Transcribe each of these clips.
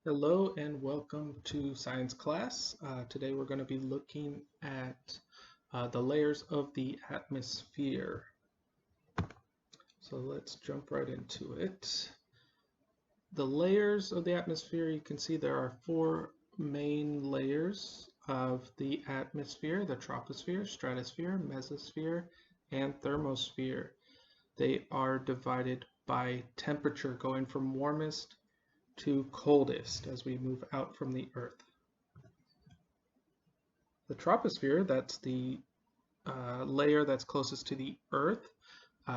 Hello and welcome to science class. Today we're going to be looking at the layers of the atmosphere. So let's jump right into it. The layers of the atmosphere, you can see there are four main layers of the atmosphere: the troposphere, stratosphere, mesosphere, and thermosphere. They are divided by temperature, going from warmest to coldest as we move out from the Earth. The troposphere, that's the layer that's closest to the Earth,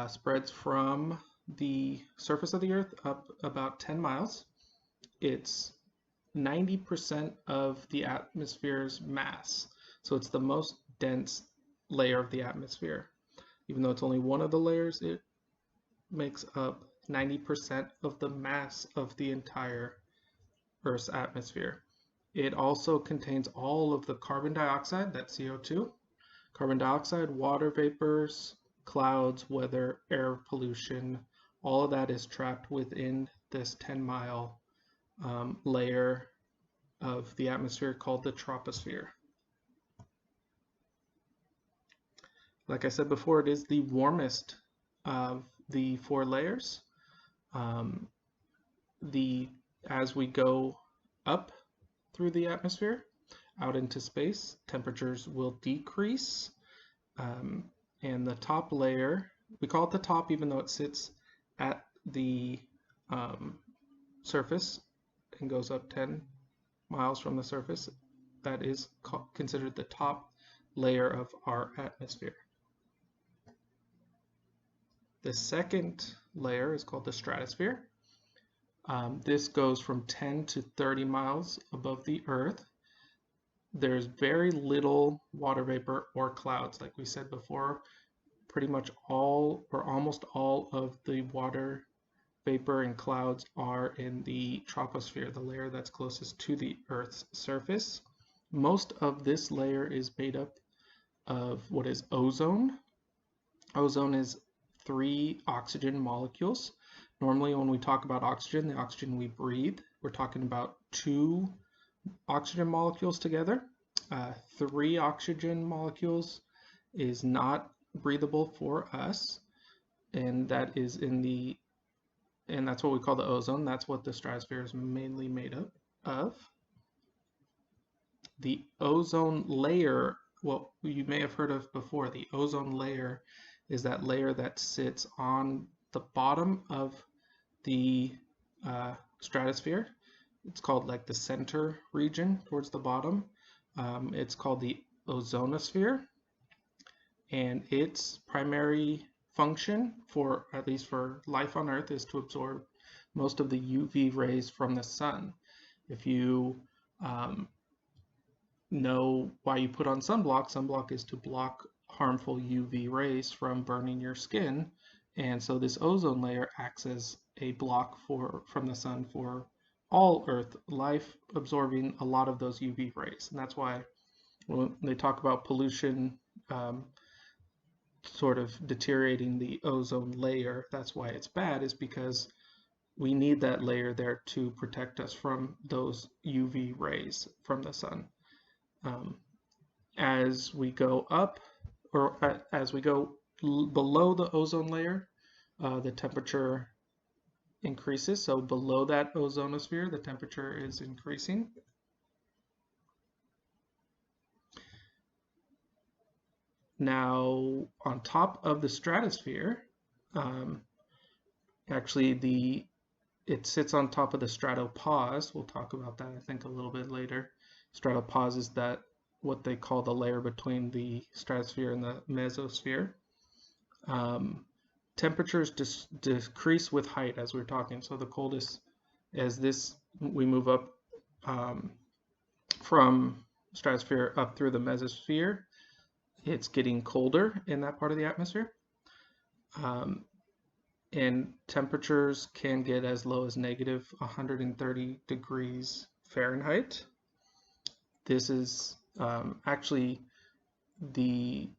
spreads from the surface of the Earth up about 10 miles. It's 90% of the atmosphere's mass. So it's the most dense layer of the atmosphere. Even though it's only one of the layers, it makes up 90% of the mass of the entire Earth's atmosphere. It also contains all of the carbon dioxide, that's CO2, carbon dioxide, water vapors, clouds, weather, air pollution, all of that is trapped within this 10-mile layer of the atmosphere called the troposphere. Like I said before, it is the warmest of the four layers. As we go up through the atmosphere, out into space, temperatures will decrease. And the top layer, we call it the top even though it sits at the surface and goes up 10 miles from the surface. That is considered the top layer of our atmosphere. The second layer is called the stratosphere. This goes from 10 to 30 miles above the Earth. There's very little water vapor or clouds. Like we said before, pretty much all or almost all of the water vapor and clouds are in the troposphere, the layer that's closest to the Earth's surface. Most of this layer is made up of what is ozone. Ozone is 3 oxygen molecules. Normally when we talk about oxygen, the oxygen we breathe, we're talking about 2 oxygen molecules together. 3 oxygen molecules is not breathable for us, and that is and that's what we call the ozone. That's what the stratosphere is mainly made up of. The ozone layer, what you may have heard of before, the ozone layer is that layer that sits on the bottom of the stratosphere. It's called like the center region towards the bottom. It's called the ozonosphere, and its primary function, for at least for life on Earth, is to absorb most of the UV rays from the sun. If you know why you put on sunblock, sunblock is to block harmful UV rays from burning your skin, and so this ozone layer acts as a block from the sun for all Earth life, absorbing a lot of those UV rays. And that's why when they talk about pollution sort of deteriorating the ozone layer, that's why it's bad, is because we need that layer there to protect us from those UV rays from the sun. As we go up, or as we go below the ozone layer, the temperature increases. So below that ozonosphere, the temperature is increasing. Now, on top of the stratosphere, actually it sits on top of the stratopause. We'll talk about that, I think, a little bit later. Stratopause is what they call the layer between the stratosphere and the mesosphere. Temperatures decrease with height, as we were talking. So the coldest, we move up from stratosphere up through the mesosphere, it's getting colder in that part of the atmosphere. And temperatures can get as low as negative 130 degrees Fahrenheit. This is actually the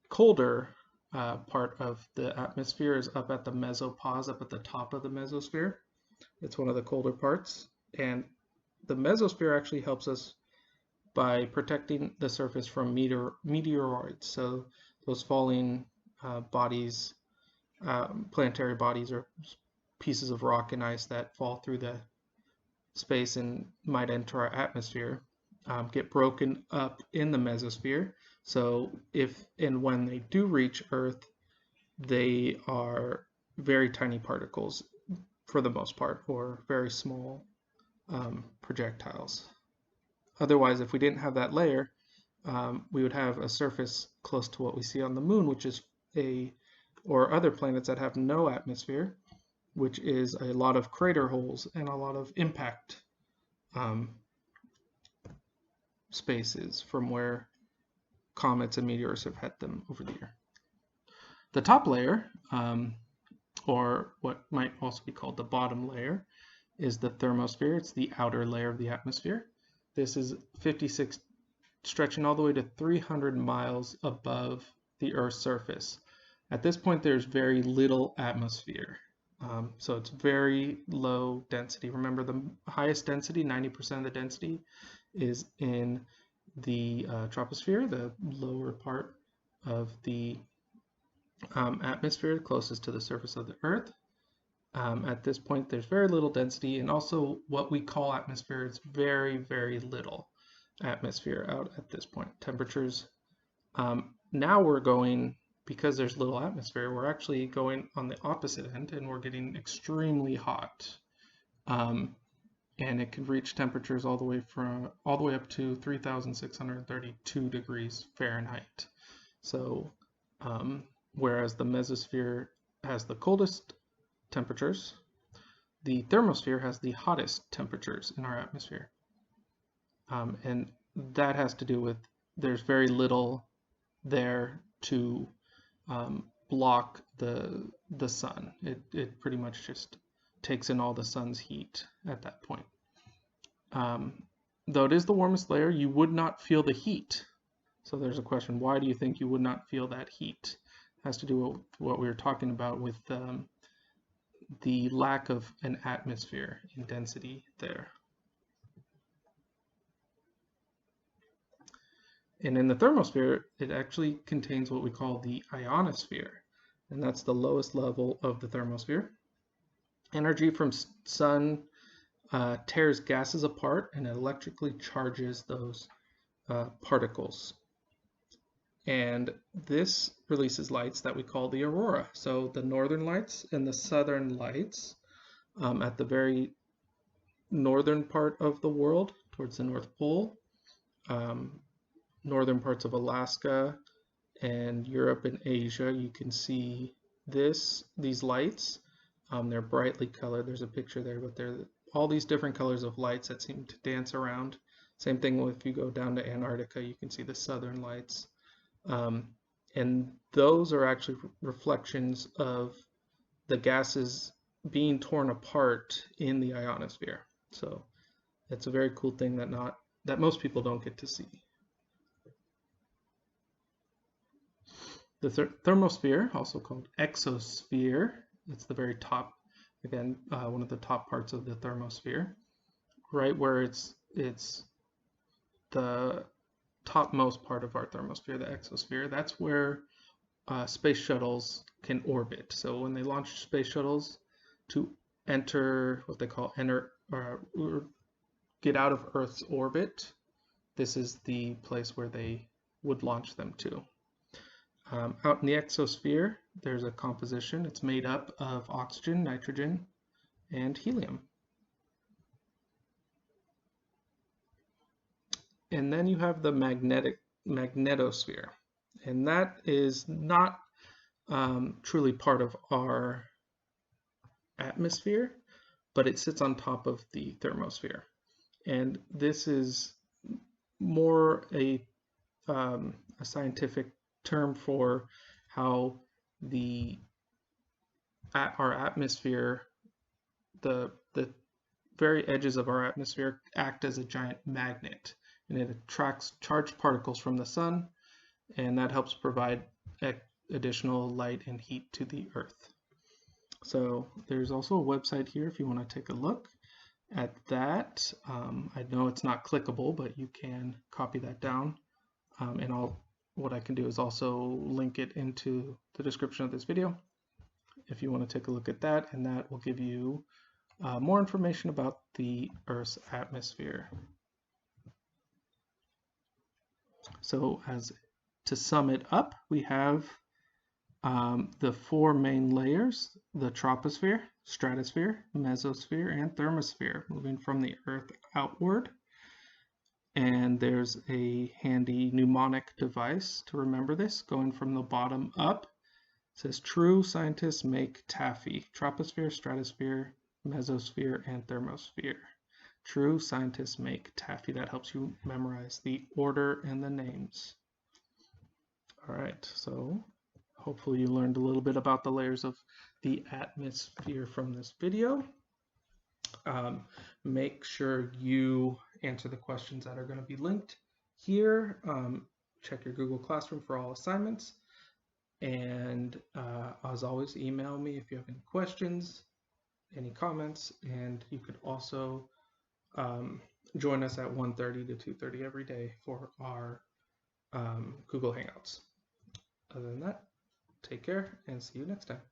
colder part of the atmosphere is up at the mesopause, up at the top of the mesosphere. It's one of the colder parts, and The mesosphere actually helps us by protecting the surface from meteoroids, so those falling bodies, planetary bodies, or pieces of rock and ice that fall through the space and might enter our atmosphere, get broken up in the mesosphere. So if and when they do reach Earth, they are very tiny particles for the most part, or very small projectiles. Otherwise, if we didn't have that layer, we would have a surface close to what we see on the moon, which is or other planets that have no atmosphere, which is a lot of crater holes and a lot of impact spaces from where comets and meteors have hit them over the year. The top layer, or what might also be called the bottom layer, is the thermosphere. It's the outer layer of the atmosphere. This is 56, stretching all the way to 300 miles above the Earth's surface. At this point, there's very little atmosphere. So it's very low density. Remember, the highest density, 90% of the density, is in the troposphere, the lower part of the atmosphere closest to the surface of the Earth. At this point, there's very little density, and also what we call atmosphere is very, very little atmosphere out at this point. Temperatures, now we're going, because there's little atmosphere, we're actually going on the opposite end, and we're getting extremely hot. And it can reach temperatures all the way up to 3,632 degrees Fahrenheit. So, whereas the mesosphere has the coldest temperatures, the thermosphere has the hottest temperatures in our atmosphere. And that has to do with there's very little there to block the sun. It pretty much just takes in all the sun's heat at that point. Though it is the warmest layer, you would not feel the heat. So there's a question, why do you think you would not feel that heat? It has to do with what we were talking about with the lack of an atmosphere in density there. And in the thermosphere, it actually contains what we call the ionosphere, and that's the lowest level of the thermosphere. Energy from sun tears gases apart and electrically charges those particles. And this releases lights that we call the aurora. So the northern lights and the southern lights at the very northern part of the world, towards the North Pole, northern parts of Alaska and Europe and Asia, you can see these lights. They're brightly colored. There's a picture there, but they're all these different colors of lights that seem to dance around. Same thing if you go down to Antarctica, you can see the southern lights. And those are actually reflections of the gases being torn apart in the ionosphere. So it's a very cool thing that most people don't get to see. The thermosphere, also called exosphere, it's the very top, again, one of the top parts of the thermosphere, right where it's the topmost part of our thermosphere, the exosphere. That's where space shuttles can orbit. So when they launch space shuttles to enter what they call or get out of Earth's orbit, this is the place where they would launch them to. Out in the exosphere, there's a composition. It's made up of oxygen, nitrogen, and helium. And then you have the magnetosphere, and that is not truly part of our atmosphere, but it sits on top of the thermosphere. And this is more a scientific term for how our atmosphere, the very edges of our atmosphere act as a giant magnet, and it attracts charged particles from the sun, and that helps provide additional light and heat to the Earth. So there's also a website here if you want to take a look at that. I know it's not clickable, but you can copy that down. And what I can do is also link it into the description of this video if you want to take a look at that, and that will give you more information about the Earth's atmosphere. So to sum it up, we have the four main layers: the troposphere, stratosphere, mesosphere, and thermosphere, moving from the Earth outward. And there's a handy mnemonic device to remember this, going from the bottom up. It says, true scientists make taffy: troposphere, stratosphere, mesosphere, and thermosphere. True scientists make taffy. That helps you memorize the order and the names. All right, so hopefully you learned a little bit about the layers of the atmosphere from this video. Make sure you answer the questions that are going to be linked here. Check your Google Classroom for all assignments. And as always, email me if you have any questions, any comments, and you could also join us at 1:30 to 2:30 every day for our Google Hangouts. Other than that, take care and see you next time.